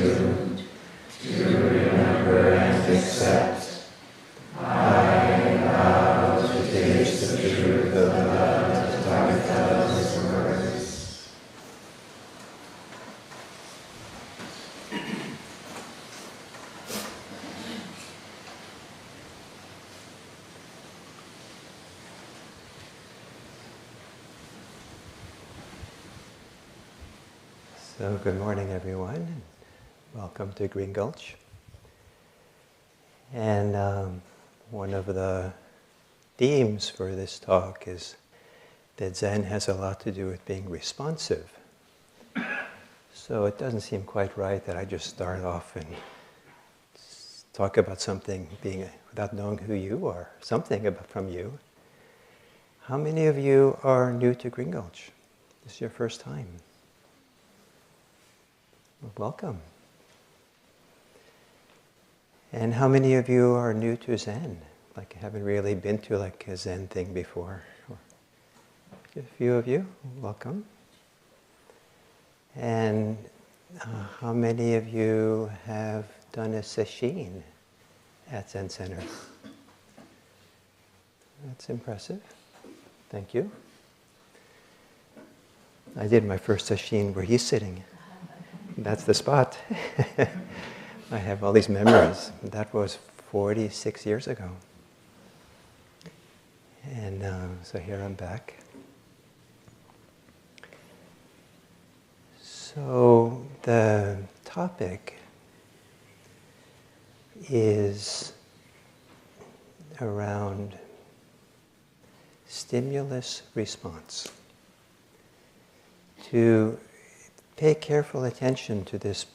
attuned to remember and accept. I vow to taste the truth of love that tells words. So good morning, everyone. Welcome to Green Gulch. And one of the themes for this talk is that Zen has a lot to do with being responsive. So it doesn't seem quite right that I just start off and talk about something without knowing who you are, something from you. How many of you are new to Green Gulch? This is your first time. Welcome. And how many of you are new to Zen? Like haven't really been to like a Zen thing before? A few of you, welcome. And how many of you have done a sesshin at Zen Center? That's impressive. Thank you. I did my first sesshin where he's sitting. That's the spot. I have all these memories. That was 46 years ago. And so here I'm back. So the topic is around stimulus response. To pay careful attention to this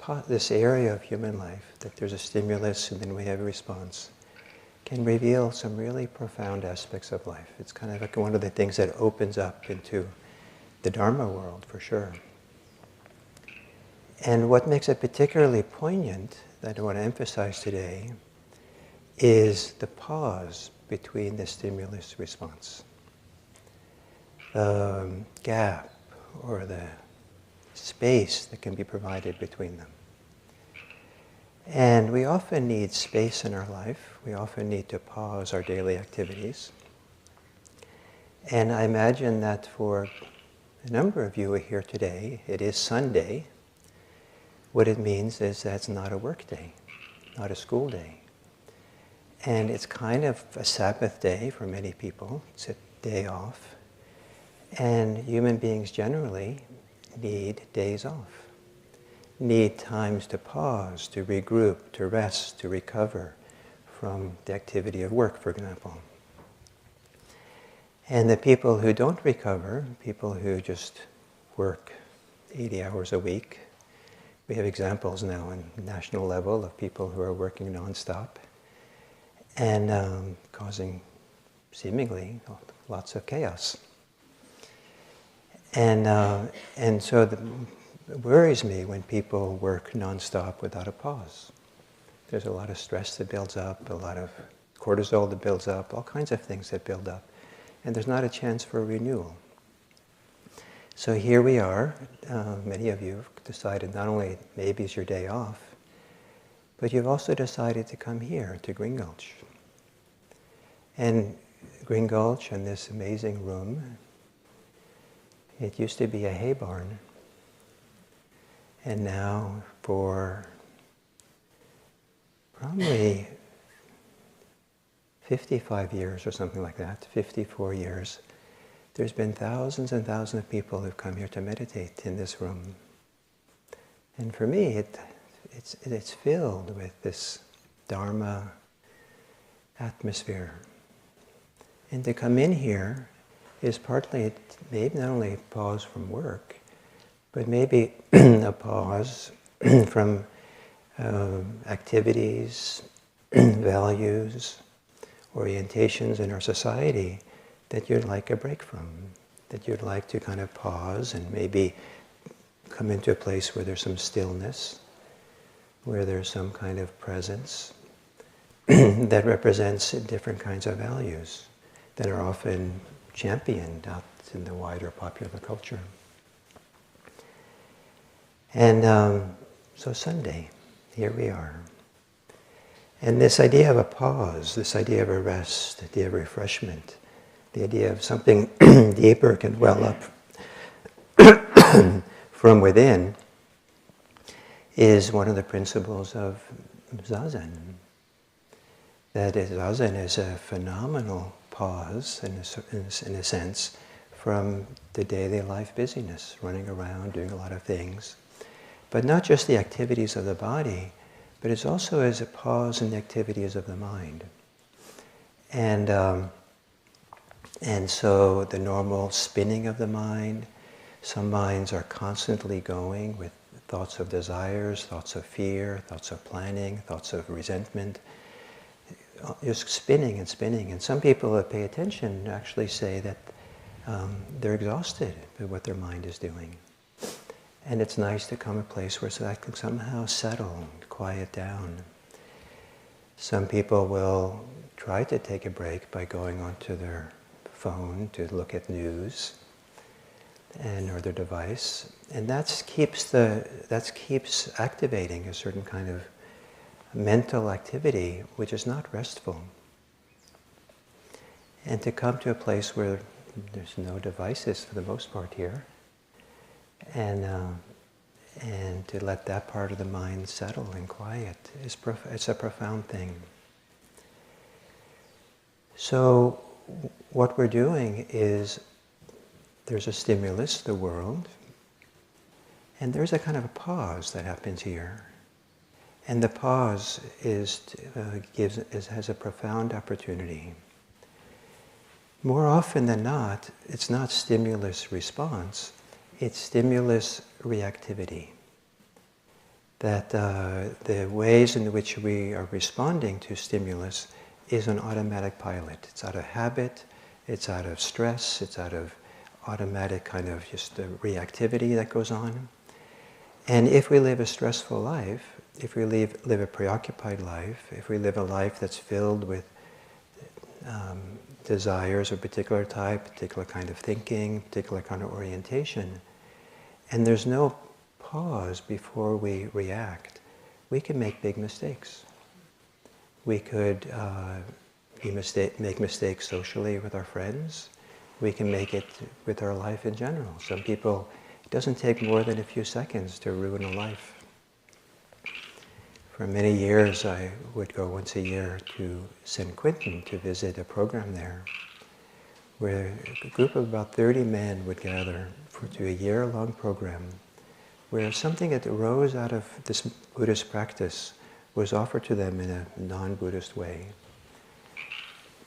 area of human life, that there's a stimulus and then we have a response, can reveal some really profound aspects of life. It's kind of like one of the things that opens up into the Dharma world, for sure. And what makes it particularly poignant, that I want to emphasize today, is the pause between the stimulus response. The gap, or the space that can be provided between them. And we often need space in our life. We often need to pause our daily activities. And I imagine that for a number of you who are here today, it is Sunday. What it means is that it's not a work day, not a school day. And it's kind of a Sabbath day for many people. It's a day off. And human beings generally need days off, need times to pause, to regroup, to rest, to recover from the activity of work, for example. And the people who don't recover, people who just work 80 hours a week, we have examples now on national level of people who are working nonstop and causing seemingly lots of chaos. And so it worries me when people work nonstop without a pause. There's a lot of stress that builds up, a lot of cortisol that builds up, all kinds of things that build up. And there's not a chance for renewal. So here we are. Many of you have decided not only maybe it's your day off, but you've also decided to come here to Green Gulch. And Green Gulch and this amazing room, it used to be a hay barn, and now for probably 55 years or something like that, 54 years, there's been thousands and thousands of people who've come here to meditate in this room. And for me, it's filled with this Dharma atmosphere. And to come in here is partly maybe not only a pause from work, but maybe a pause from activities, values, orientations in our society that you'd like a break from, that you'd like to kind of pause and maybe come into a place where there's some stillness, where there's some kind of presence that represents different kinds of values that are often championed out in the wider popular culture. And so Sunday, Here we are. And this idea of a pause, this idea of a rest, the idea of refreshment, the idea of something deeper can well up from within, is one of the principles of Zazen. That is, Zazen is a phenomenal pause, in a sense, from the daily life busyness, running around, doing a lot of things. But not just the activities of the body, but it's also as a pause in the activities of the mind. And so the normal spinning of the mind, some minds are constantly going with thoughts of desires, thoughts of fear, thoughts of planning, thoughts of resentment, just spinning and spinning. And some people that pay attention actually say that they're exhausted by what their mind is doing. And it's nice to come to a place where that can somehow settle, quiet down. Some people will try to take a break by going onto their phone to look at news or their device, and that keeps activating a certain kind of mental activity which is not restful. And to come to a place where there's no devices for the most part here, and to let that part of the mind settle and quiet, it's a profound thing. So what we're doing is, there's a stimulus, the world, and there's a kind of a pause that happens here. And the pause has a profound opportunity. More often than not, it's not stimulus response, it's stimulus reactivity. That the ways in which we are responding to stimulus is an automatic pilot. It's out of habit, it's out of stress, it's out of automatic kind of just the reactivity that goes on. And if we live a stressful life, if we live a preoccupied life, if we live a life that's filled with desires of a particular type, particular kind of thinking, particular kind of orientation, and there's no pause before we react, we can make big mistakes. We could make mistakes socially with our friends. We can make it with our life in general. Some people, it doesn't take more than a few seconds to ruin a life. For many years, I would go once a year to San Quentin to visit a program there, where a group of about 30 men would gather to a year-long program, where something that arose out of this Buddhist practice was offered to them in a non-Buddhist way.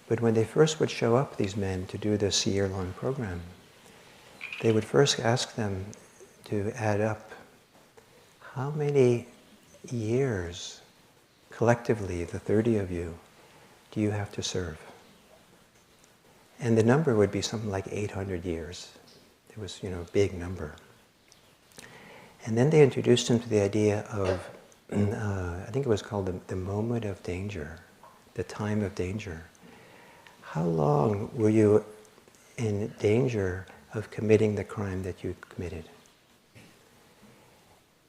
But when they first would show up, these men, to do this year-long program, they would first ask them to add up how many years collectively, the 30 of you, do you have to serve? And the number would be something like 800 years. It was, a big number. And then they introduced him to the idea of, I think it was called the moment of danger, the time of danger. How long were you in danger of committing the crime that you committed?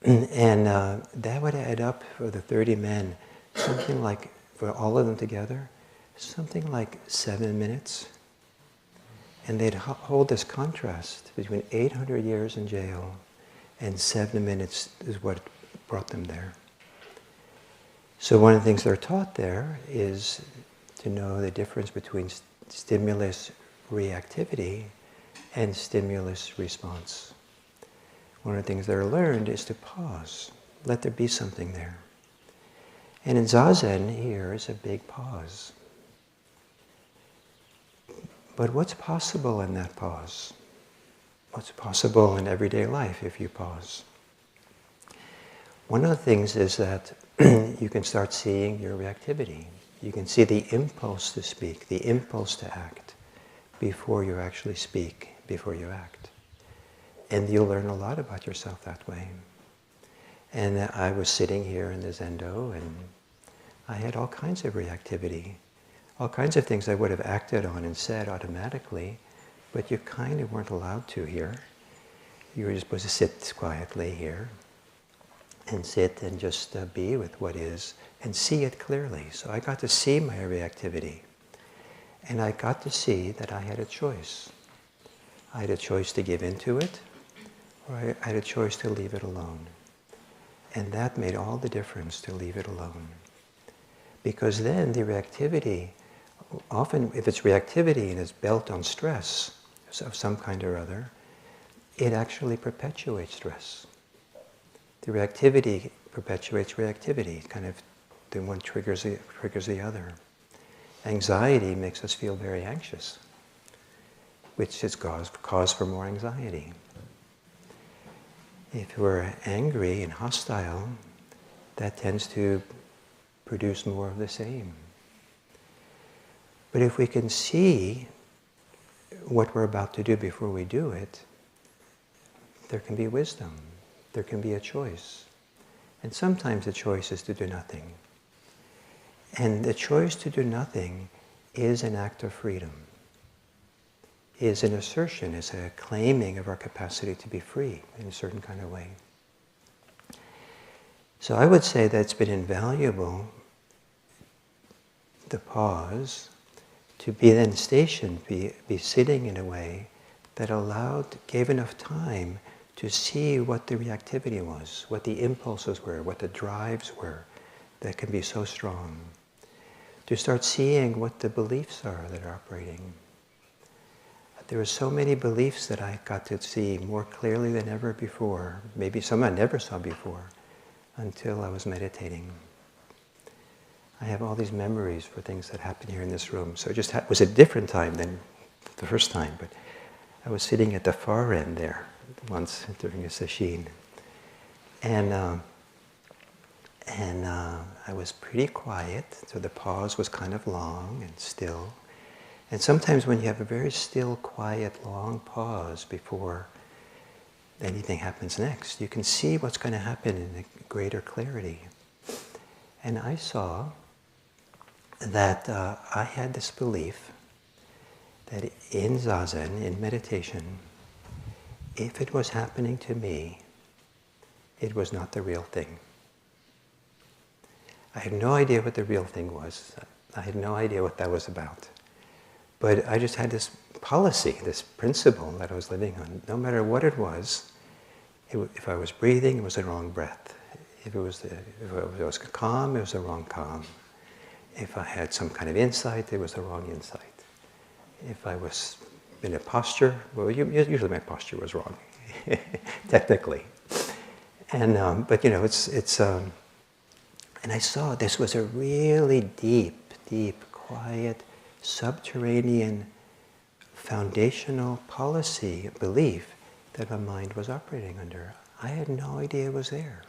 And that would add up for the 30 men, something like, for all of them together, something like 7 minutes. And they'd hold this contrast between 800 years in jail and 7 minutes is what brought them there. So one of the things they're taught there is to know the difference between stimulus reactivity and stimulus response. One of the things they're learned is to pause, let there be something there. And in Zazen here is a big pause. But what's possible in that pause? What's possible in everyday life if you pause? One of the things is that you can start seeing your reactivity. You can see the impulse to speak, the impulse to act, before you actually speak, before you act. And you'll learn a lot about yourself that way. And I was sitting here in the Zendo, and I had all kinds of reactivity, all kinds of things I would have acted on and said automatically, but you kind of weren't allowed to here. You were just supposed to sit quietly here. and sit and just be with what is and see it clearly. So I got to see my reactivity. And I got to see that I had a choice. I had a choice to give into it, or I had a choice to leave it alone. And that made all the difference, to leave it alone. Because then the reactivity, often if it's reactivity and it's built on stress of some kind or other, it actually perpetuates stress. The reactivity perpetuates reactivity, kind of the one triggers the other. Anxiety makes us feel very anxious, which is cause for more anxiety. If we're angry and hostile, that tends to produce more of the same. But if we can see what we're about to do before we do it, there can be wisdom, there can be a choice. And sometimes the choice is to do nothing. And the choice to do nothing is an act of freedom, is an assertion, is a claiming of our capacity to be free in a certain kind of way. So I would say that it's been invaluable, the pause, to be then stationed, be sitting in a way that gave enough time to see what the reactivity was, what the impulses were, what the drives were that can be so strong. To start seeing what the beliefs are that are operating. There were so many beliefs that I got to see more clearly than ever before, maybe some I never saw before, until I was meditating. I have all these memories for things that happened here in this room, so it was a different time than the first time, but I was sitting at the far end there once during a sesshin, and I was pretty quiet, so the pause was kind of long and still. And sometimes when you have a very still, quiet, long pause before anything happens next, you can see what's going to happen in a greater clarity. And I saw that I had this belief that in Zazen, in meditation, if it was happening to me, it was not the real thing. I had no idea what the real thing was. I had no idea what that was about. But I just had this policy, this principle that I was living on. No matter what it was, if I was breathing, it was the wrong breath. If it was calm, it was the wrong calm. If I had some kind of insight, it was the wrong insight. If I was in a posture, well, usually my posture was wrong, technically. And but you know, and I saw this was a really deep, quiet, subterranean, foundational policy, belief that my mind was operating under. I had no idea it was there.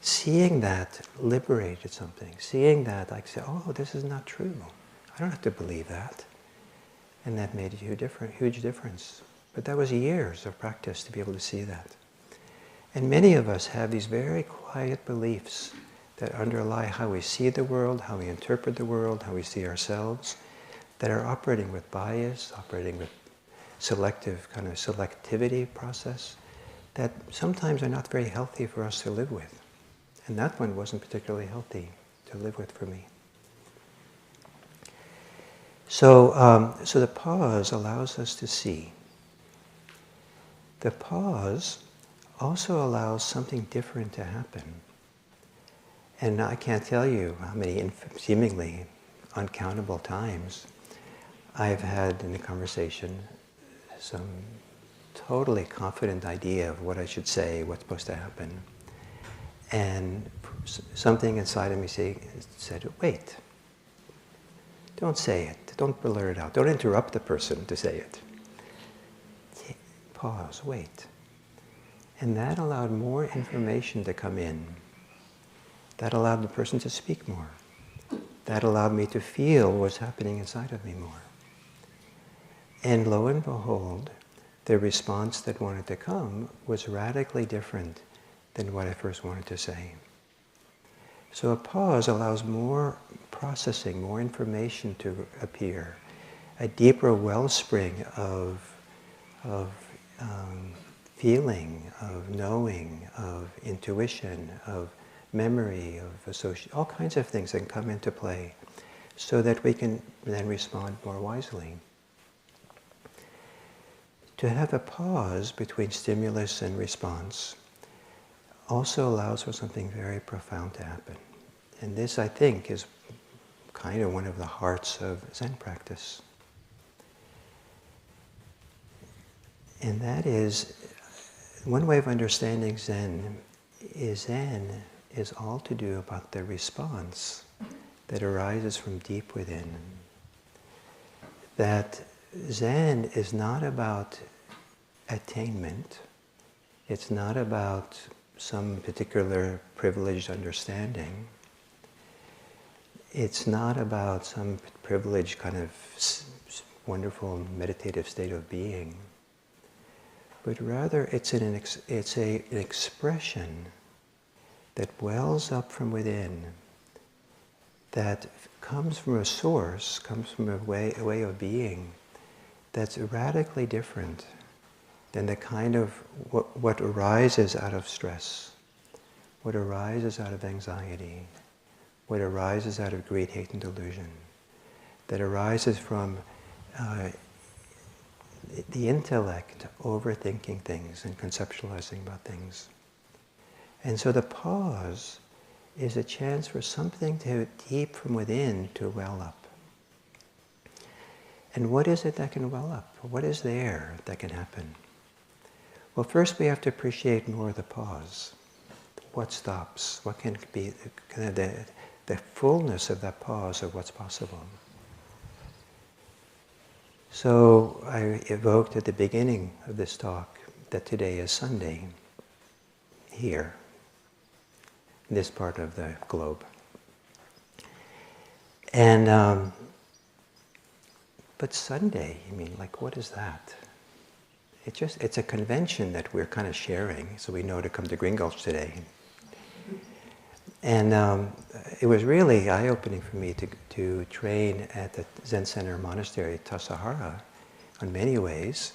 Seeing that liberated something. Seeing that, I said, oh, this is not true. I don't have to believe that. And that made a huge difference. But that was years of practice to be able to see that. And many of us have these very quiet beliefs that underlie how we see the world, how we interpret the world, how we see ourselves, that are operating with bias, operating with selectivity process, that sometimes are not very healthy for us to live with. And that one wasn't particularly healthy to live with for me. So, so the pause allows us to see. The pause also allows something different to happen. And I can't tell you how many seemingly uncountable times I've had in a conversation some totally confident idea of what I should say, what's supposed to happen. And something inside of me said, wait, don't say it, don't blurt it out, don't interrupt the person to say it. Pause, wait. And that allowed more information to come in. That allowed the person to speak more. That allowed me to feel what's happening inside of me more. And lo and behold, the response that wanted to come was radically different than what I first wanted to say. So a pause allows more processing, more information to appear, a deeper wellspring of feeling, of knowing, of intuition, of memory, of association, all kinds of things that can come into play so that we can then respond more wisely. To have a pause between stimulus and response also allows for something very profound to happen. And this, I think, is kind of one of the hearts of Zen practice. And that is, one way of understanding Zen is all to do about the response that arises from deep within. That Zen is not about attainment. It's not about some particular privileged understanding. It's not about some privileged kind of wonderful meditative state of being. But rather it's an expression that wells up from within, that comes from a source, comes from a way of being that's radically different than the kind of what arises out of stress, what arises out of anxiety, what arises out of greed, hate, and delusion, that arises from the intellect overthinking things and conceptualizing about things. And so the pause is a chance for something deep from within to well up. And what is it that can well up? What is there that can happen? Well, first we have to appreciate more the pause. What stops? What can be kind of the fullness of that pause of what's possible? So I evoked at the beginning of this talk that today is Sunday here, in this part of the globe. And but Sunday, I mean, like, what is that? It's a convention that we're kind of sharing, so we know to come to Green Gulch today. And it was really eye-opening for me to train at the Zen Center Monastery at Tassajara in many ways.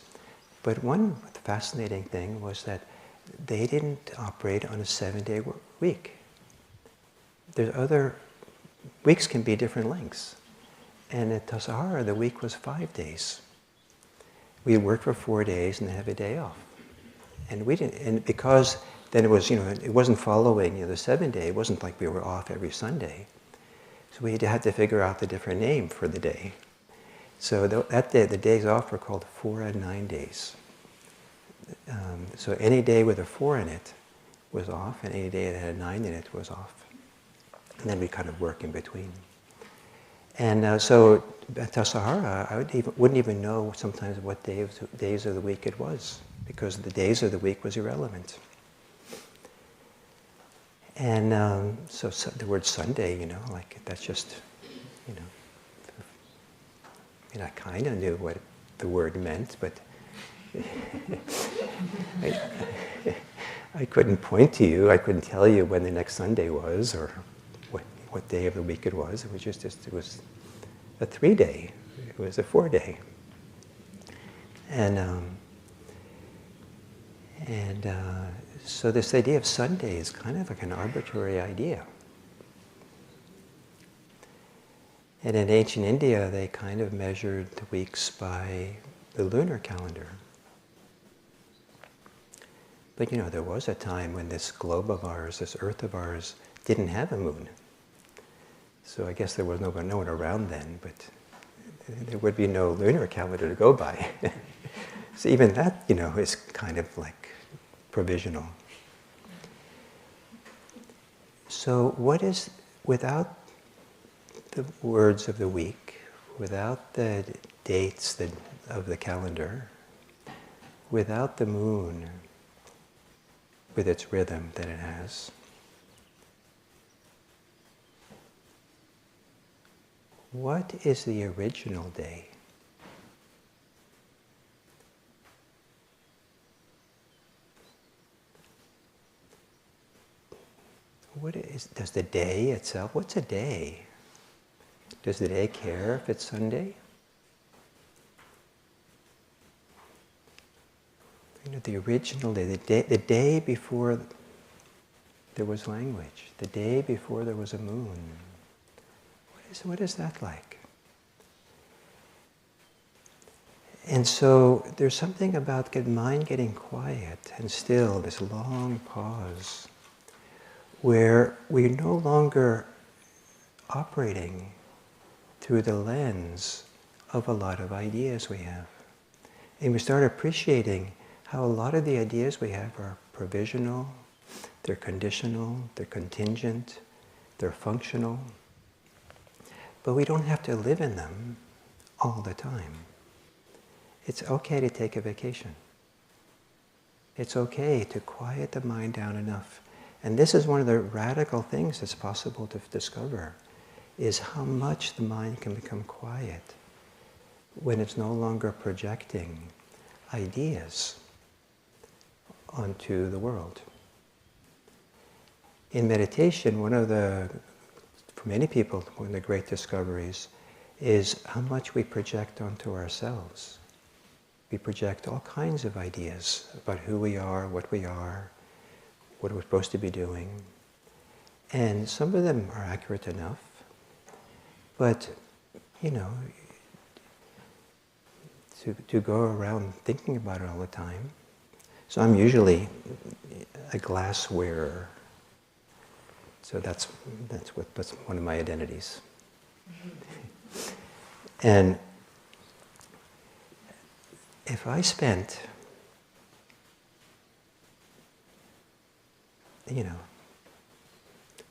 But one fascinating thing was that they didn't operate on a 7-day week. There's other weeks can be different lengths. And at Tassajara, the week was 5 days. We worked for 4 days and then have a day off. And we didn't, and because then it was, it wasn't following the 7-day. It wasn't like we were off every Sunday. So we had to figure out the different name for the day. So that day, the days off were called 4 and 9 days. So any day with a 4 in it was off, and any day that had a 9 in it was off. And then we kind of work in between. And so at Tassajara, I wouldn't even know sometimes what days of the week it was, because the days of the week was irrelevant. And so the word Sunday, like that's just, I kind of knew what the word meant, but I couldn't point to you. I couldn't tell you when the next Sunday was or what day of the week it was. It was a 3-day. It was a 4-day. So this idea of Sunday is kind of like an arbitrary idea. And in ancient India, they kind of measured the weeks by the lunar calendar. But there was a time when this globe of ours, this earth of ours, didn't have a moon. So I guess there was no one around then, but there would be no lunar calendar to go by. So even that, is kind of like provisional. So what is, without the words of the week, without the dates of the calendar, without the moon with its rhythm that it has, what is the original day? Does the day itself, what's a day? Does the day care if it's Sunday? the original day, the day before there was language, the day before there was a moon. What is that like? And so there's something about mind getting quiet and still, this long pause, where we're no longer operating through the lens of a lot of ideas we have. And we start appreciating how a lot of the ideas we have are provisional, they're conditional, they're contingent, they're functional. But we don't have to live in them all the time. It's okay to take a vacation. It's okay to quiet the mind down enough. And this is one of the radical things that's possible to discover, is how much the mind can become quiet when it's no longer projecting ideas onto the world. In meditation, for many people, one of the great discoveries is how much we project onto ourselves. We project all kinds of ideas about who we are, what we're supposed to be doing. And some of them are accurate enough, but, to go around thinking about it all the time. So I'm usually a glass wearer. So that's one of my identities. And if I spent,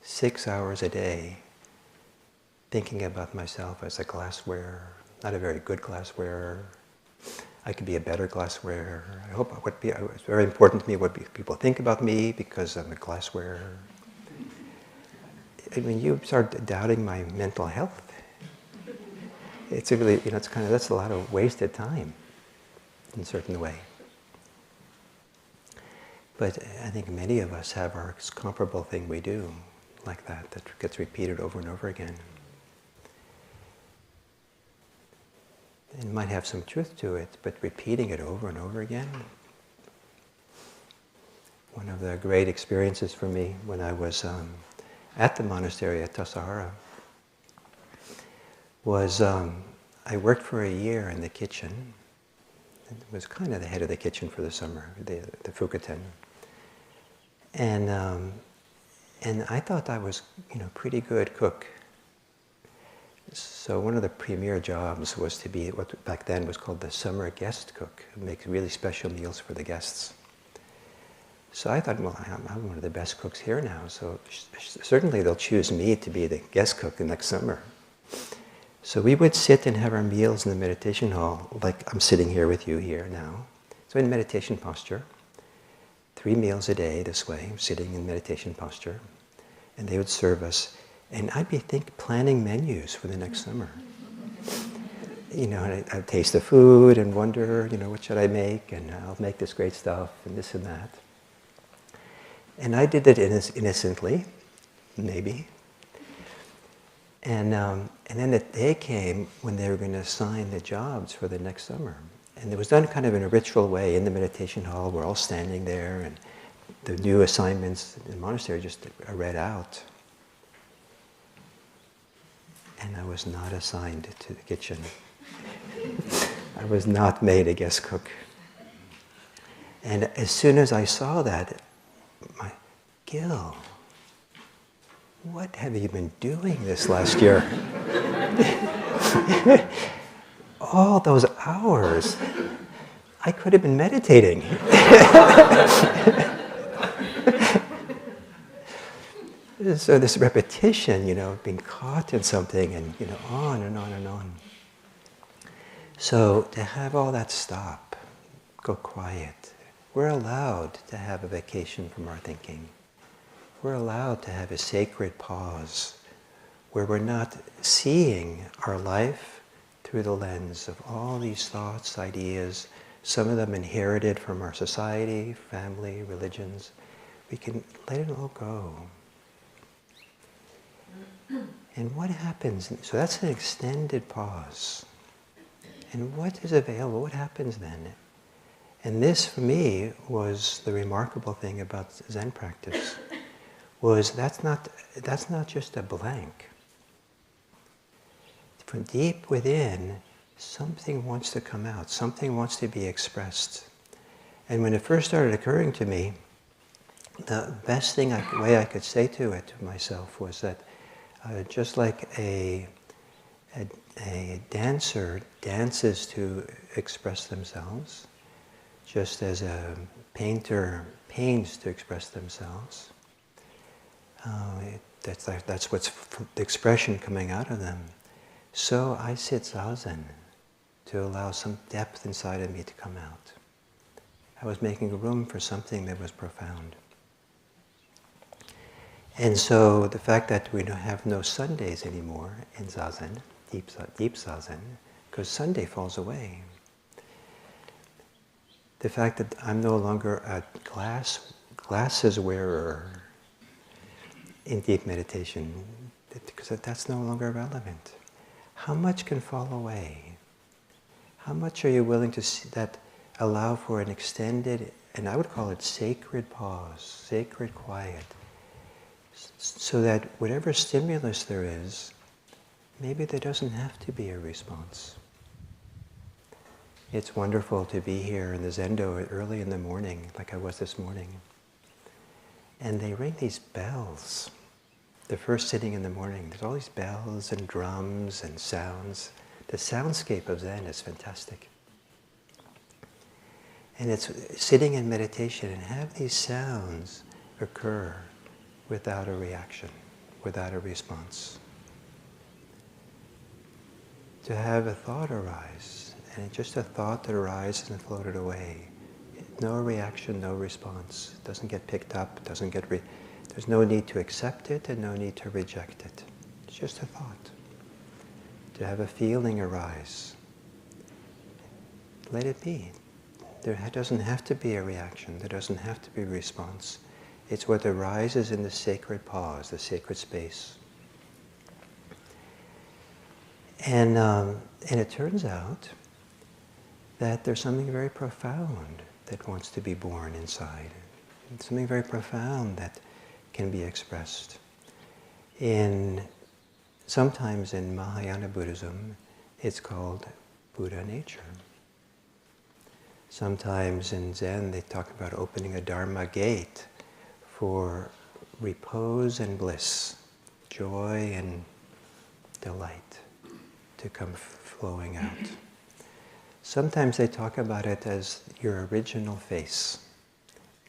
6 hours a day thinking about myself as a glass wearer, not a very good glass wearer, I could be a better glass wearer. It's very important to me what people think about me because I'm a glass wearer. I mean, you start doubting my mental health. It's really, that's a lot of wasted time in a certain way. But I think many of us have our comparable thing we do like that gets repeated over and over again. It might have some truth to it, but repeating it over and over again. One of the great experiences for me when I was at the monastery at Tassajara was I worked for a year in the kitchen. It was kind of the head of the kitchen for the summer, the Fukaten. And I thought I was, pretty good cook. So one of the premier jobs was to be what back then was called the summer guest cook, make really special meals for the guests. So I thought, well, I'm one of the best cooks here now, so certainly they'll choose me to be the guest cook the next summer. So we would sit and have our meals in the meditation hall, like I'm sitting here with you here now. So in meditation posture, 3 meals a day this way, sitting in meditation posture, and they would serve us. And I'd be planning menus for the next summer. And I'd taste the food and wonder, what should I make? And I'll make this great stuff and this and that. And I did it innocently, maybe. And then the day came when they were going to assign the jobs for the next summer. And it was done kind of in a ritual way in the meditation hall. We're all standing there, and the new assignments in the monastery just are read out. And I was not assigned to the kitchen. I was not made a guest cook. And as soon as I saw that, Gil, what have you been doing this last year? All those hours, I could have been meditating. So this repetition, being caught in something and, on and on and on. So to have all that stop, go quiet. We're allowed to have a vacation from our thinking. We're allowed to have a sacred pause where we're not seeing our life through the lens of all these thoughts, ideas, some of them inherited from our society, family, religions. We can let it all go. And what happens? So that's an extended pause. And what is available? What happens then? And this, for me, was the remarkable thing about Zen practice, was that's not just a blank. From deep within, something wants to come out, something wants to be expressed. And when it first started occurring to me, the best way I could say to myself was that just like a dancer dances to express themselves, just as a painter paints to express themselves, that's what's the expression coming out of them. So I sit zazen to allow some depth inside of me to come out. I was making room for something that was profound. And so the fact that we don't have no Sundays anymore in zazen, deep zazen, because Sunday falls away. The fact that I'm no longer a glasses wearer in deep meditation, because that's no longer relevant. How much can fall away? How much are you willing to see that allow for an extended, and I would call it sacred pause, sacred quiet, so that whatever stimulus there is, maybe there doesn't have to be a response. It's wonderful to be here in the Zendo early in the morning, like I was this morning. And they ring these bells. The first sitting in the morning, there's all these bells and drums and sounds. The soundscape of Zen is fantastic. And it's sitting in meditation and have these sounds occur without a reaction, without a response. To have a thought arise, and it's just a thought that arises and floated away. No reaction, no response. It doesn't get picked up, doesn't get there's no need to accept it and no need to reject it. It's just a thought. To have a feeling arise, let it be. There doesn't have to be a reaction. There doesn't have to be a response. It's what arises in the sacred pause, the sacred space. And it turns out that there's something very profound that wants to be born inside. Something very profound that can be expressed. Sometimes in Mahayana Buddhism, it's called Buddha nature. Sometimes in Zen, they talk about opening a Dharma gate for repose and bliss, joy and delight to come flowing out. Sometimes they talk about it as your original face,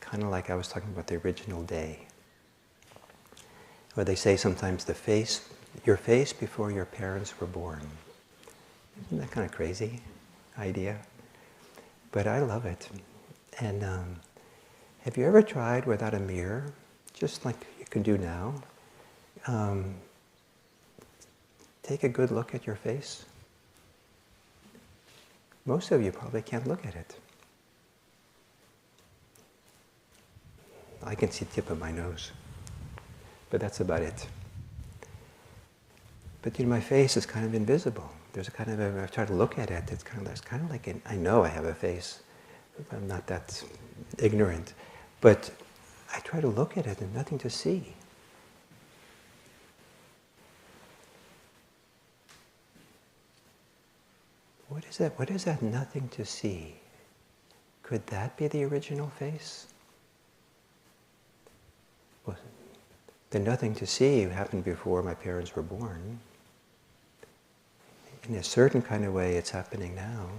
kind of like I was talking about the original day. Or they say sometimes your face before your parents were born. Isn't that kind of crazy idea? But I love it. And have you ever tried without a mirror, just like you can do now? Take a good look at your face. Most of you probably can't look at it. I can see the tip of my nose, but that's about it. But my face is kind of invisible. There's a kind of I try to look at it. It's kind of like I know I have a face. I'm not that ignorant, but I try to look at it and nothing to see. What is that? What is that nothing to see? Could that be the original face? Well, the nothing to see happened before my parents were born. In a certain kind of way, it's happening now.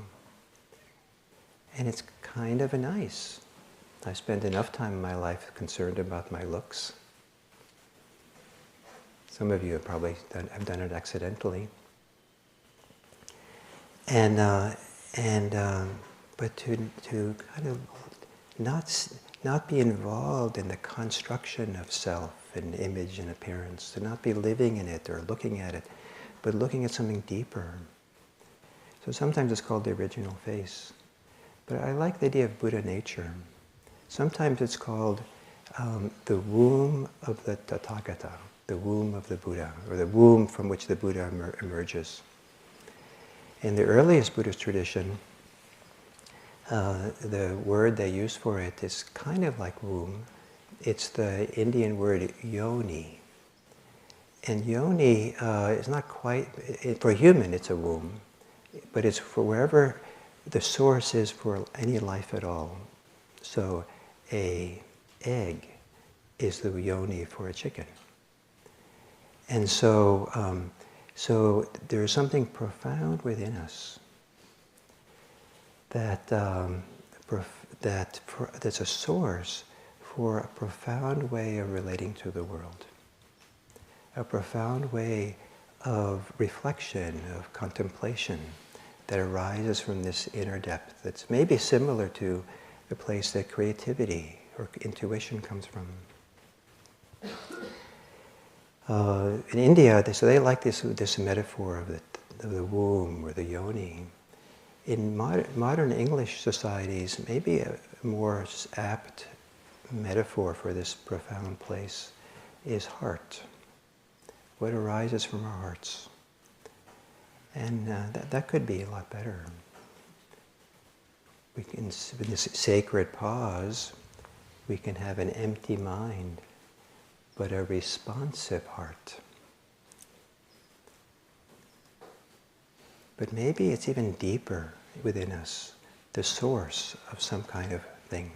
And it's kind of nice. I spent enough time in my life concerned about my looks. Some of you have probably done it accidentally. But to kind of not be involved in the construction of self and image and appearance, to not be living in it or looking at it, but looking at something deeper. So sometimes it's called the original face. But I like the idea of Buddha nature. Sometimes it's called the womb of the Tathagata, the womb of the Buddha, or the womb from which the Buddha emerges. In the earliest Buddhist tradition, The word they use for it is kind of like womb. It's the Indian word yoni. And yoni is not quite, for a human it's a womb, but it's for wherever the source is for any life at all. So a egg is the yoni for a chicken. And so, so there's something profound within us that's a source for a profound way of relating to the world, a profound way of reflection, of contemplation that arises from this inner depth that's maybe similar to the place that creativity or intuition comes from. In India, they like this metaphor of the womb or the yoni. In modern English societies, maybe a more apt metaphor for this profound place is heart. What arises from our hearts. And that could be a lot better. We can, in this sacred pause, we can have an empty mind, but a responsive heart. But maybe it's even deeper within us, the source of some kind of thing.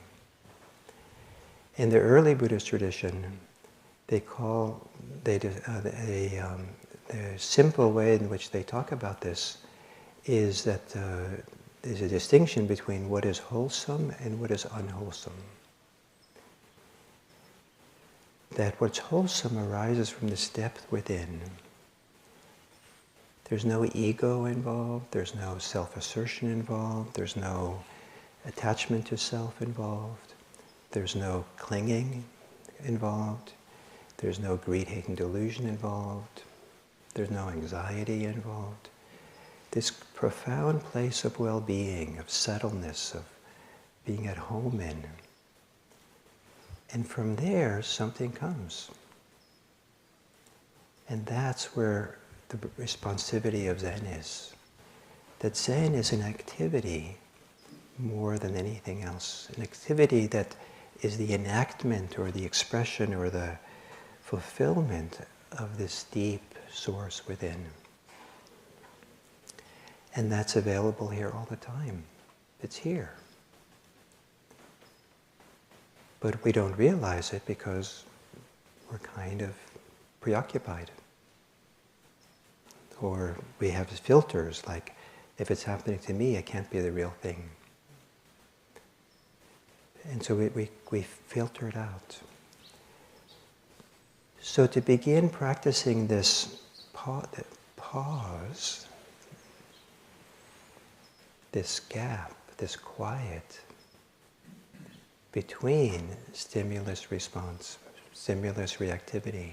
In the early Buddhist tradition, the simple way in which they talk about this is that there's a distinction between what is wholesome and what is unwholesome. That what's wholesome arises from this depth within. There's no ego involved, there's no self-assertion involved, there's no attachment to self involved, there's no clinging involved, there's no greed, hate, and delusion involved, there's no anxiety involved. This profound place of well-being, of settledness, of being at home in. And from there, something comes. And that's where the responsivity of Zen is. That Zen is an activity more than anything else. An activity that is the enactment or the expression or the fulfillment of this deep source within. And that's available here all the time. It's here. But we don't realize it because we're kind of preoccupied. Or we have filters like, if it's happening to me, it can't be the real thing. And so we filter it out. So to begin practicing this pause, this gap, this quiet between stimulus-response, stimulus-reactivity,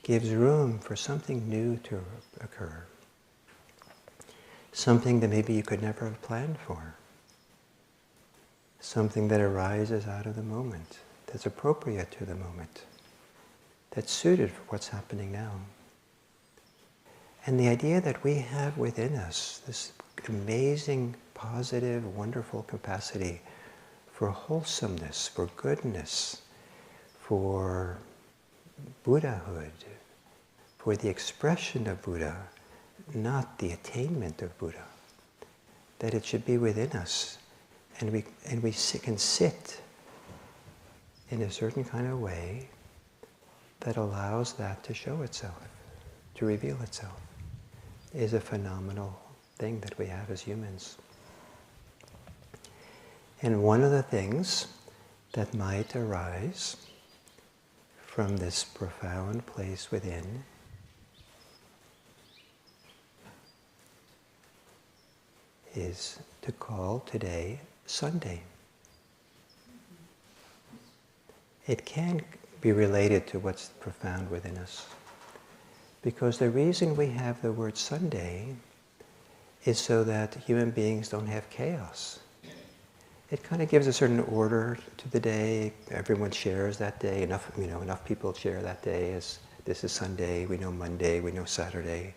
gives room for something new to occur. Something that maybe you could never have planned for. Something that arises out of the moment, that's appropriate to the moment, that's suited for what's happening now. And the idea that we have within us this amazing, positive, wonderful capacity for wholesomeness, for goodness, for Buddhahood, for the expression of Buddha, not the attainment of Buddha. That it should be within us, and we can sit in a certain kind of way that allows that to show itself, to reveal itself, is a phenomenal thing that we have as humans. And one of the things that might arise from this profound place within is to call today Sunday. It can be related to what's profound within us. Because the reason we have the word Sunday is so that human beings don't have chaos. It kind of gives a certain order to the day. Everyone shares that day. Enough people share that day as this is Sunday, we know Monday, we know Saturday.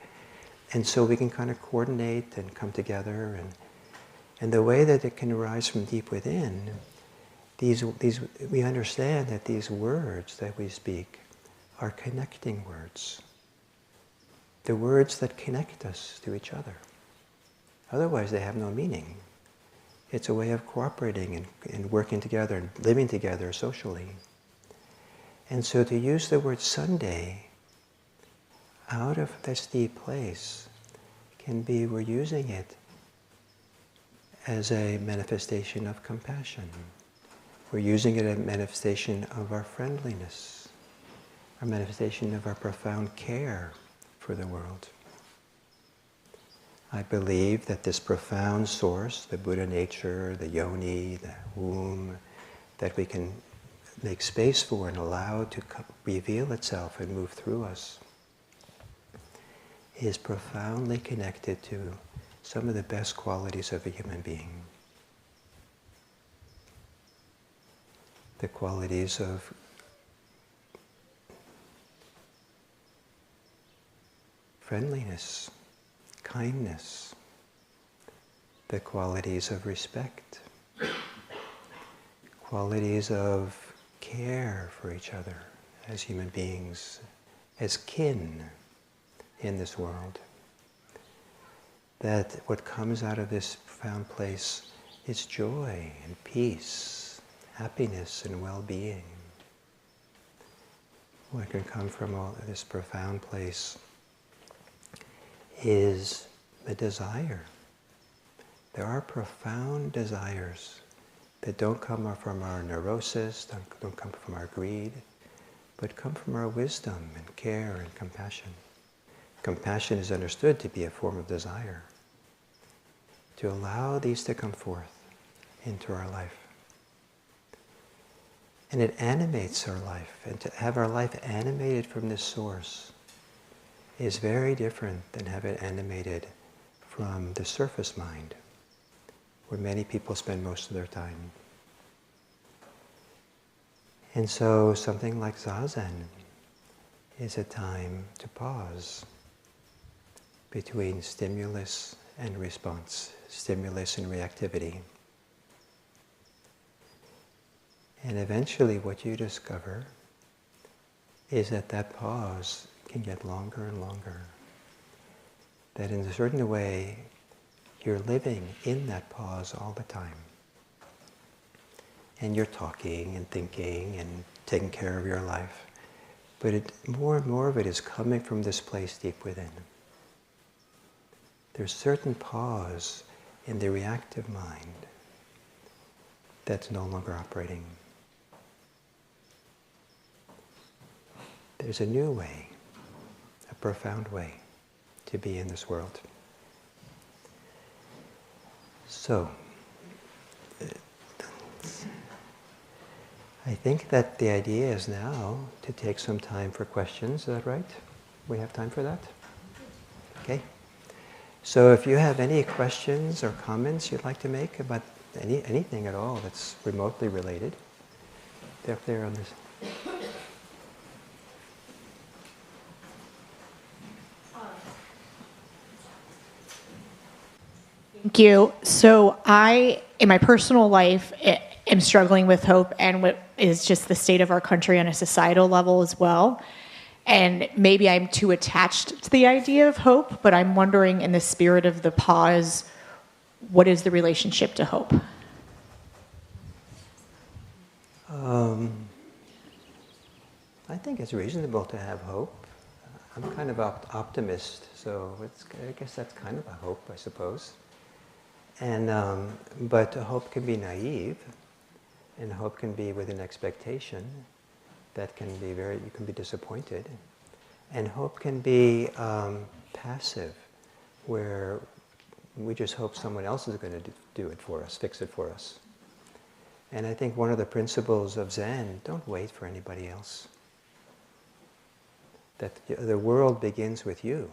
And so we can kind of coordinate and come together. And the way that it can arise from deep within, we understand that these words that we speak are connecting words. The words that connect us to each other. Otherwise, they have no meaning. It's a way of cooperating and working together and living together socially. And so to use the word Sunday out of this deep place can be, we're using it as a manifestation of compassion. We're using it as a manifestation of our friendliness, a manifestation of our profound care for the world. I believe that this profound source, the Buddha nature, the yoni, the womb, that we can make space for and allow to reveal itself and move through us, is profoundly connected to some of the best qualities of a human being. The qualities of friendliness, kindness, the qualities of respect, qualities of care for each other as human beings, as kin in this world. That what comes out of this profound place is joy and peace, happiness and well-being. What can come from all this profound place is the desire. There are profound desires that don't come from our neurosis, don't come from our greed, but come from our wisdom and care and compassion. Compassion is understood to be a form of desire. To allow these to come forth into our life. And it animates our life. And to have our life animated from this source is very different than have it animated from the surface mind, where many people spend most of their time. And so something like Zazen is a time to pause between stimulus and response, stimulus and reactivity. And eventually what you discover is that that pause can get longer and longer. That in a certain way, you're living in that pause all the time. And you're talking and thinking and taking care of your life. But more and more of it is coming from this place deep within. There's certain pause in the reactive mind that's no longer operating. There's a new way, a profound way to be in this world. So, I think that the idea is now to take some time for questions. Is that right? We have time for that? Okay. So if you have any questions or comments you'd like to make about anything at all that's remotely related, they're up there on this. Thank you. So I, in my personal life, am struggling with hope and what is just the state of our country on a societal level as well. And maybe I'm too attached to the idea of hope, but I'm wondering, in the spirit of the pause, what is the relationship to hope? I think it's reasonable to have hope. I'm kind of optimist, so I guess that's kind of a hope, I suppose. And but hope can be naive, and hope can be with an expectation that can be you can be disappointed. And hope can be passive, where we just hope someone else is going to do it for us, fix it for us. And I think one of the principles of Zen, don't wait for anybody else. That the world begins with you.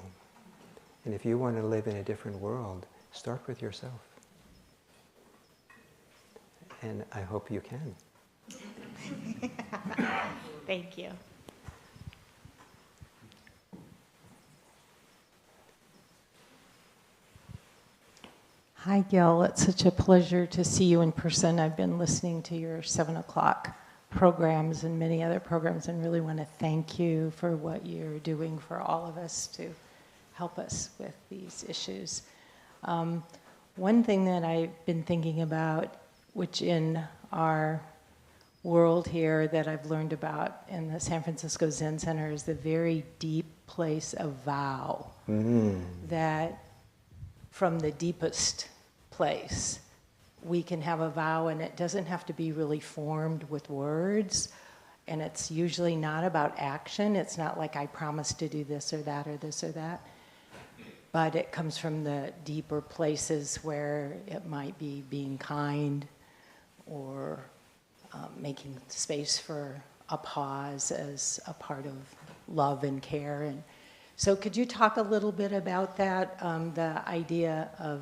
And if you want to live in a different world, start with yourself. And I hope you can. Thank you. Hi, Gil. It's such a pleasure to see you in person. I've been listening to your 7 o'clock programs and many other programs and really want to thank you for what you're doing for all of us to help us with these issues. One thing that I've been thinking about, which in our world here that I've learned about in the San Francisco Zen Center, is the very deep place of vow. That from the deepest place, we can have a vow, and it doesn't have to be really formed with words, and it's usually not about action. It's not like I promise to do this or that or this or that, but it comes from the deeper places where it might be being kind or making space for a pause as a part of love and care. And so could you talk a little bit about that, the idea of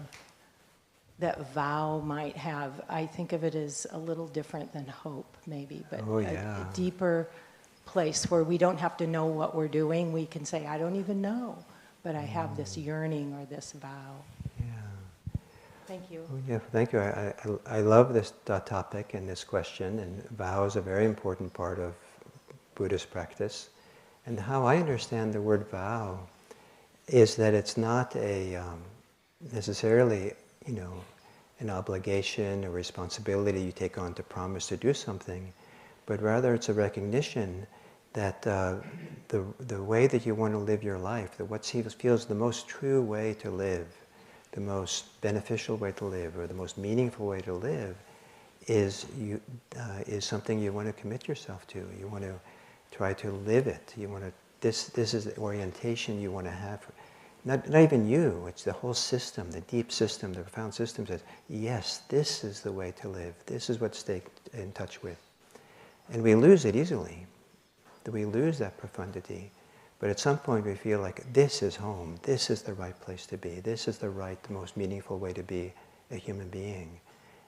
that vow might have? I think of it as a little different than hope, maybe, but a deeper place where we don't have to know what we're doing. We can say, I don't even know, but I have this yearning or this vow. Thank you. Oh, yeah, thank you. I love this topic and this question, and vow is a very important part of Buddhist practice. And how I understand the word vow is that it's not a necessarily, an obligation or responsibility you take on to promise to do something, but rather it's a recognition that the way that you want to live your life, that what feels the most true way to live, the most beneficial way to live, or the most meaningful way to live, is something you want to commit yourself to. You want to try to live it. You want to. This is the orientation you want to have. Not even you. It's the whole system, the deep system, the profound system says, yes, this is the way to live. This is what stay in touch with, and we lose it easily. We lose that profundity. But at some point we feel like this is home, this is the right place to be, this is the most meaningful way to be a human being.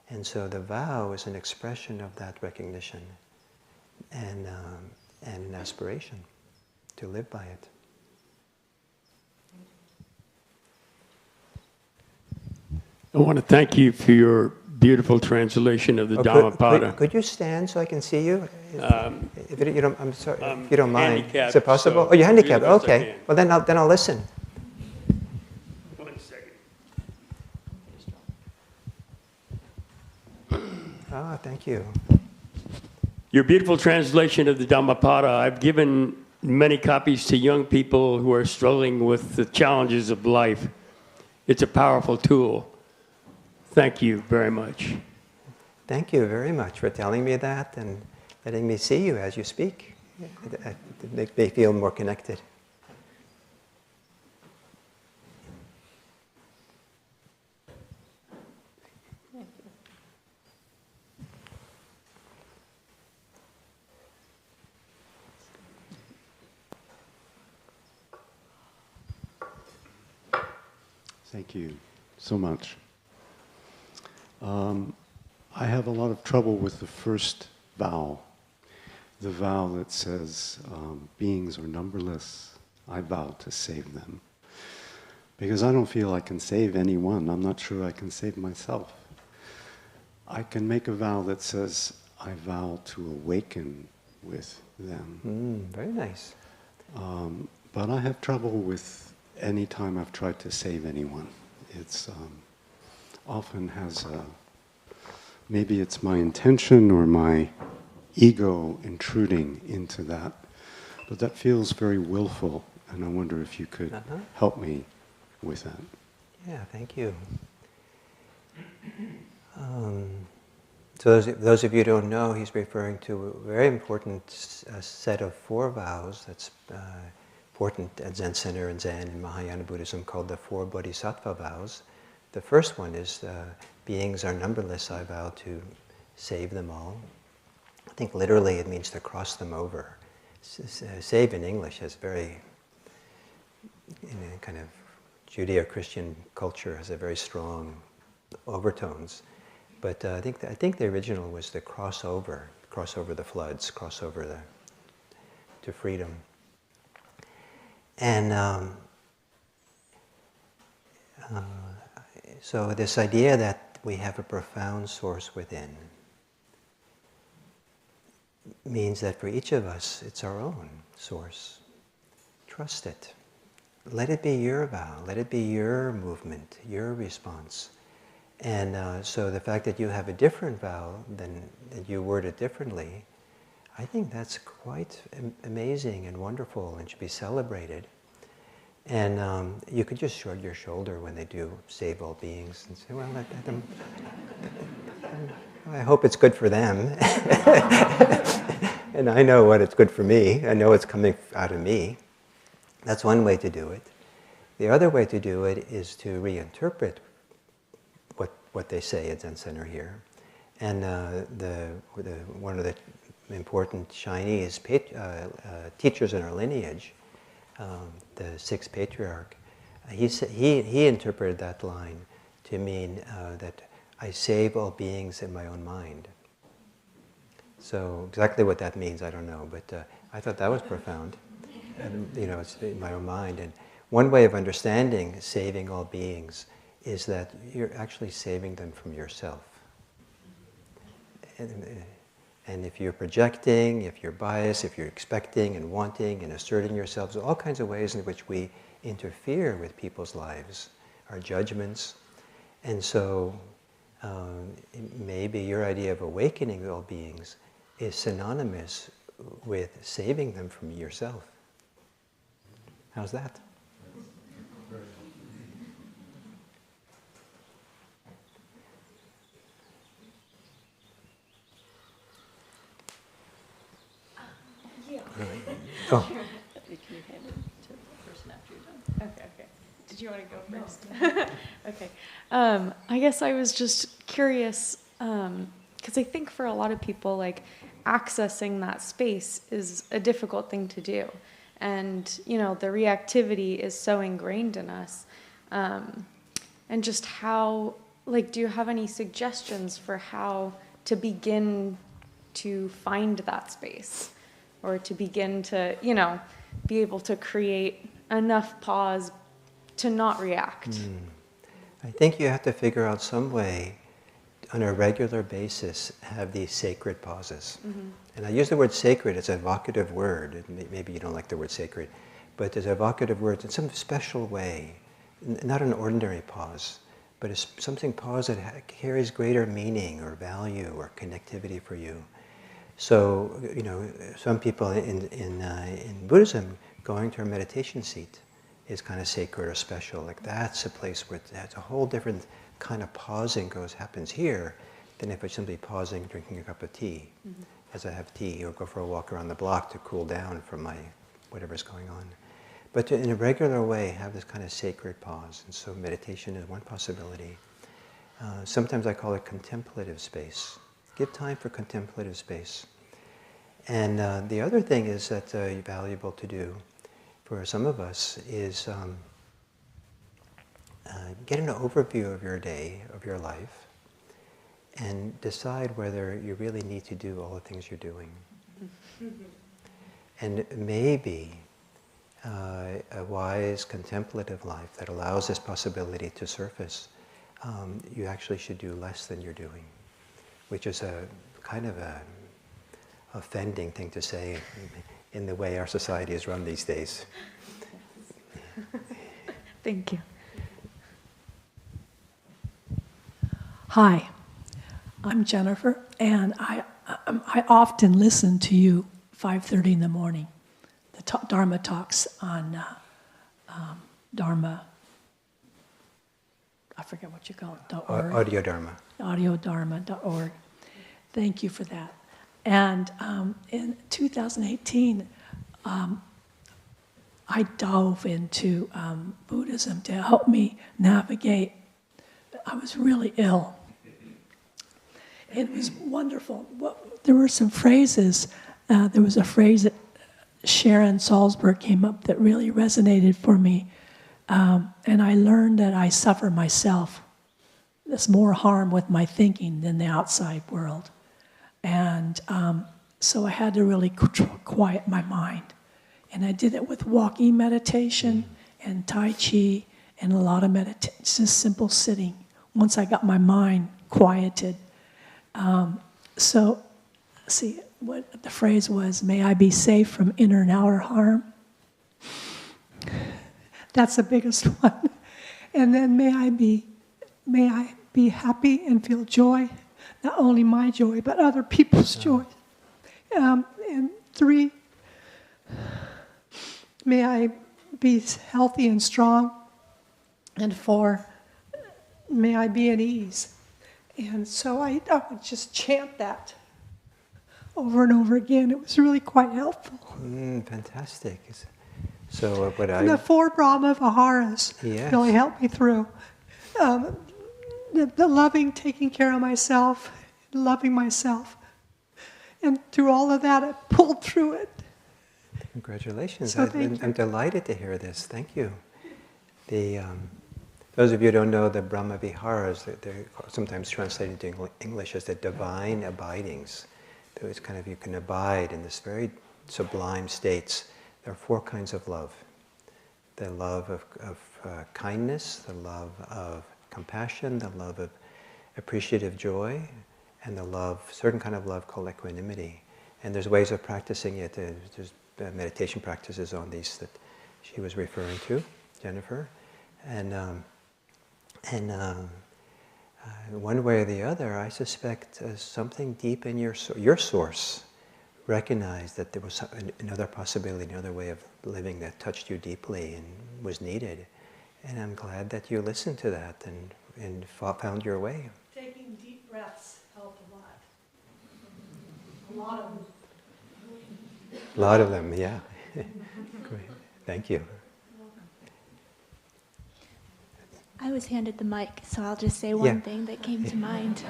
And so the vow is an expression of that recognition and an aspiration to live by it. I want to thank you for your beautiful translation of the Dhammapada. Could you stand so I can see you? If you don't, I'm sorry, if you don't mind. Is it possible? So oh, you're handicapped. Okay. Well, then I'll listen. 1 second. Ah, thank you. Your beautiful translation of the Dhammapada. I've given many copies to young people who are struggling with the challenges of life. It's a powerful tool. Thank you very much. Thank you very much for telling me that and letting me see you as you speak. It makes me feel more connected. Thank you so much. I have a lot of trouble with the first vow, the vow that says, beings are numberless, I vow to save them. Because I don't feel I can save anyone. I'm not sure I can save myself. I can make a vow that says, I vow to awaken with them. Very nice. But I have trouble with any time I've tried to save anyone. It's often has maybe it's my intention or my ego intruding into that, but that feels very willful, and I wonder if you could help me with that. Yeah, thank you. So those of you who don't know, he's referring to a very important set of 4 vows that's important at Zen Center and Zen and Mahayana Buddhism, called the 4 Bodhisattva vows. The first one is, beings are numberless, I vow to save them all. I think literally it means to cross them over. Save in English has very, kind of Judeo-Christian culture has a very strong overtones. But I think the original was to cross over the floods, cross over to freedom. And So this idea that we have a profound source within means that for each of us, it's our own source. Trust it. Let it be your vow. Let it be your movement, your response. And so the fact that you have a different vow than that you word it differently, I think that's quite amazing and wonderful and should be celebrated. And you could just shrug your shoulder when they do save all beings and say, well, let them, I hope it's good for them. And I know what it's good for me. I know it's coming out of me. That's one way to do it. The other way to do it is to reinterpret what they say at Zen Center here. And one of the important Chinese teachers in our lineage, the sixth patriarch, he interpreted that line to mean that I save all beings in my own mind. So exactly what that means, I don't know, but I thought that was profound. And, it's in my own mind. And one way of understanding saving all beings is that you're actually saving them from yourself. And if you're projecting, if you're biased, if you're expecting and wanting and asserting yourselves, all kinds of ways in which we interfere with people's lives, our judgments. And so maybe your idea of awakening all beings is synonymous with saving them from yourself. How's that? Oh. You can hand it to the person after you're done. Okay. Did you want to go first? Okay. I guess I was just curious, because I think for a lot of people, like, accessing that space is a difficult thing to do. And, the reactivity is so ingrained in us. And just how, do you have any suggestions for how to begin to find that space? Or to begin to, be able to create enough pause to not react. I think you have to figure out some way, on a regular basis, have these sacred pauses. Mm-hmm. And I use the word sacred as an evocative word. Maybe you don't like the word sacred, but as an evocative word in some special way, not an ordinary pause, but it's something pause that carries greater meaning or value or connectivity for you. So, some people in Buddhism, going to a meditation seat is kind of sacred or special. Like, that's a place where that's a whole different kind of pausing happens here than if it's simply pausing, drinking a cup of tea, mm-hmm. as I have tea, or go for a walk around the block to cool down from my whatever's going on. But in a regular way, have this kind of sacred pause. And so meditation is one possibility. Sometimes I call it contemplative space. Give time for contemplative space. And the other thing is that's valuable to do for some of us is get an overview of your day, of your life, and decide whether you really need to do all the things you're doing. And maybe a wise contemplative life that allows this possibility to surface, you actually should do less than you're doing, which is a kind of a offending thing to say in the way our society is run these days. Thank you. Hi, I'm Jennifer, and I often listen to you 5:30 in the morning, the Dharma talks on Dharma, I forget what you call it, .org. Audio Dharma. AudioDharma.org. Thank you for that. And in 2018, I dove into Buddhism to help me navigate. I was really ill. It was wonderful. There were some phrases. There was a phrase that Sharon Salzberg came up that really resonated for me. And I learned that I suffer myself. There's more harm with my thinking than the outside world. And so I had to really quiet my mind. And I did it with walking meditation and Tai Chi and a lot of meditation, just simple sitting. once I got my mind quieted. So, see, what the phrase was, may I be safe from inner and outer harm. That's the biggest one. And then may I be happy and feel joy, not only my joy, but other people's joy. And 3, may I be healthy and strong. And 4, may I be at ease. And so I would just chant that over and over again. It was really quite helpful. Fantastic. So what And the 4 Brahma Viharas really helped me through. The loving, taking care of myself, loving myself. And through all of that, I pulled through it. Congratulations. So I'm delighted to hear this. Thank you. Those of you who don't know the Brahma Viharas, they're sometimes translated into English as the divine abidings. So it's kind of, you can abide in this very sublime states. There are 4 kinds of love. The love of kindness, the love of compassion, the love of appreciative joy, and certain kind of love called equanimity. And there's ways of practicing it. There's meditation practices on these that she was referring to, Jennifer. And one way or the other, I suspect something deep in your source recognized that there was another possibility, another way of living that touched you deeply and was needed. And I'm glad that you listened to that and found your way. Taking deep breaths helped a lot. A lot of them. A lot of them, yeah. Great. Thank you. I was handed the mic, so I'll just say one thing that came to mind.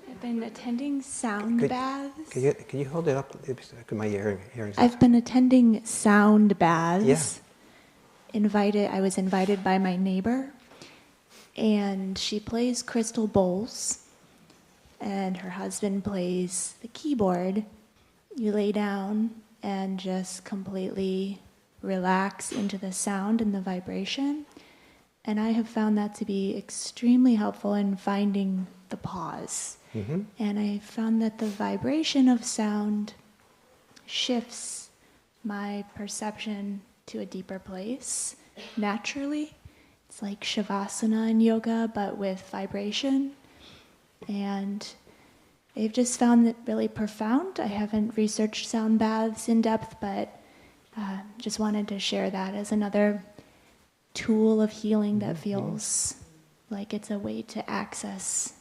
I've been attending sound baths. Can you hold it up? My hearing's I've been attending sound baths. Yeah. I was invited by my neighbor, and she plays crystal bowls, and her husband plays the keyboard. You lay down and just completely relax into the sound and the vibration. And I have found that to be extremely helpful in finding the pause. Mm-hmm. And I found that the vibration of sound shifts my perception to a deeper place naturally. It's like Shavasana in yoga, but with vibration. And I've just found it really profound. I haven't researched sound baths in depth, but just wanted to share that as another tool of healing that feels like it's a way to access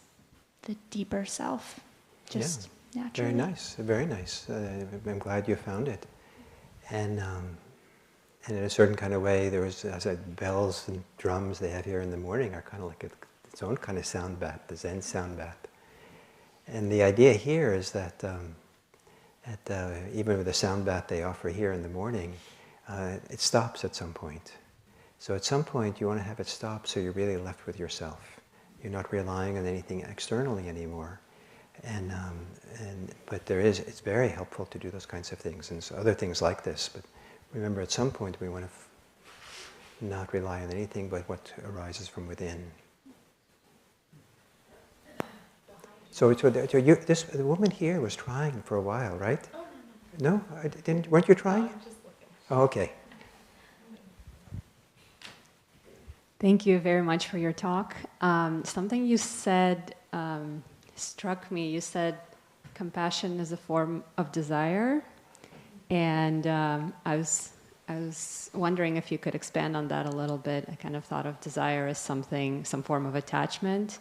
the deeper self, just naturally. Very nice, very nice. I'm glad you found it. And in a certain kind of way, there was, as I said, bells and drums they have here in the morning are kind of like its own kind of sound bath, the Zen sound bath. And the idea here is that even with the sound bath they offer here in the morning, it stops at some point. So at some point you want to have it stop so you're really left with yourself. You're not relying on anything externally anymore. But it's very helpful to do those kinds of things and so other things like this. But remember, at some point we want to not rely on anything but what arises from within. So the woman here was trying for a while, right? Oh, no. No? Weren't you trying? I'm just looking. Oh, okay. Thank you very much for your talk. Something you said struck me. You said compassion is a form of desire, and I was wondering if you could expand on that a little bit. I kind of thought of desire as some form of attachment.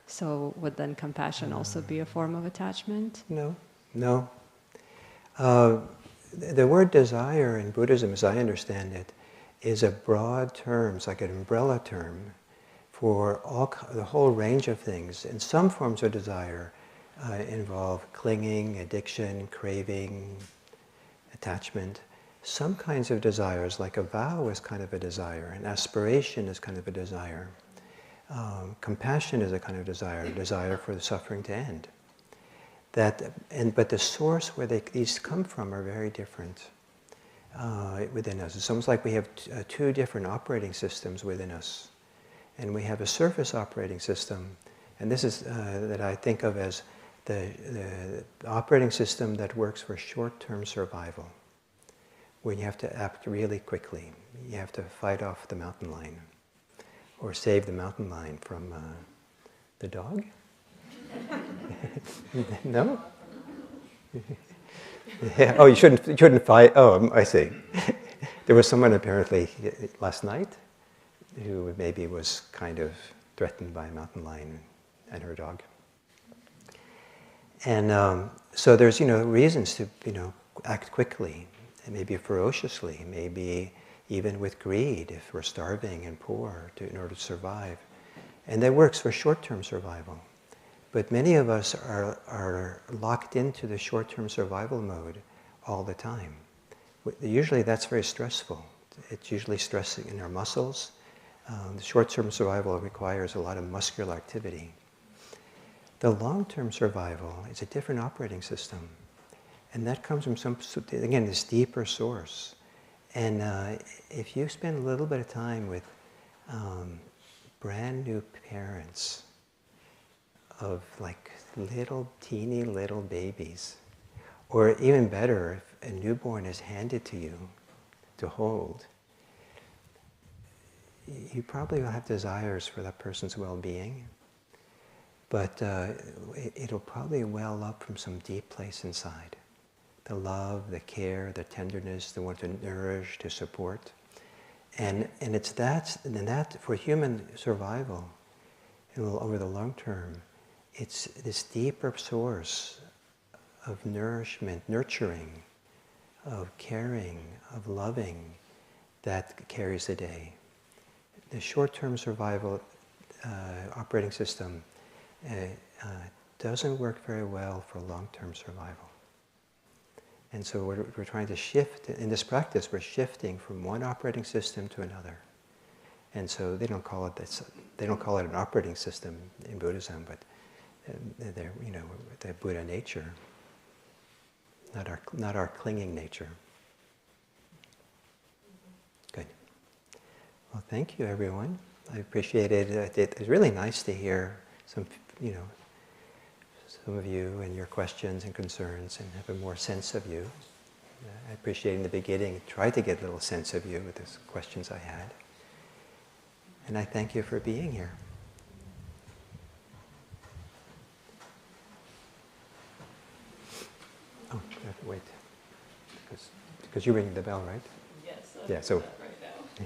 So would then compassion also be a form of attachment? No. The word desire in Buddhism, as I understand it, is a broad term. It's like an umbrella term for the whole range of things. And some forms of desire involve clinging, addiction, craving, attachment. Some kinds of desires, like a vow is kind of a desire, an aspiration is kind of a desire. Compassion is a kind of desire for the suffering to end. But the source where these come from are very different within us. It's almost like we have two different operating systems within us. And we have a surface operating system, and this is that I think of as the operating system that works for short-term survival, where you have to act really quickly. You have to fight off the mountain lion, or save the mountain lion from the dog. No? Yeah. Oh, you shouldn't fight. Oh, I see. There was someone apparently last night who maybe was kind of threatened by a mountain lion and her dog. And so there's, reasons to, act quickly, and maybe ferociously, maybe even with greed if we're starving and poor in order to survive. And that works for short-term survival. But many of us are locked into the short-term survival mode all the time. Usually that's very stressful. It's usually stressing in our muscles. The short-term survival requires a lot of muscular activity. The long-term survival is a different operating system. And that comes from again, this deeper source. And if you spend a little bit of time with brand new parents of like teeny little babies, or even better, if a newborn is handed to you to hold, you probably will have desires for that person's well-being, but it'll probably well up from some deep place inside. The love, the care, the tenderness, the want to nourish, to support. And it's that for human survival, over the long term, it's this deeper source of nourishment, nurturing, of caring, of loving, that carries the day. The short-term survival operating system doesn't work very well for long-term survival. And so we're trying to shift, in this practice, we're shifting from one operating system to another. And so they don't call it an operating system in Buddhism, but they're, the Buddha nature, not our clinging nature. Good. Well, thank you, everyone. I appreciate it. It was really nice to hear some of you and your questions and concerns, and have a more sense of you. I appreciate in the beginning, tried to get a little sense of you with those questions I had. And I thank you for being here. Oh, I have to wait. Because you ring the bell, right? Yes. Yeah, so. Right now.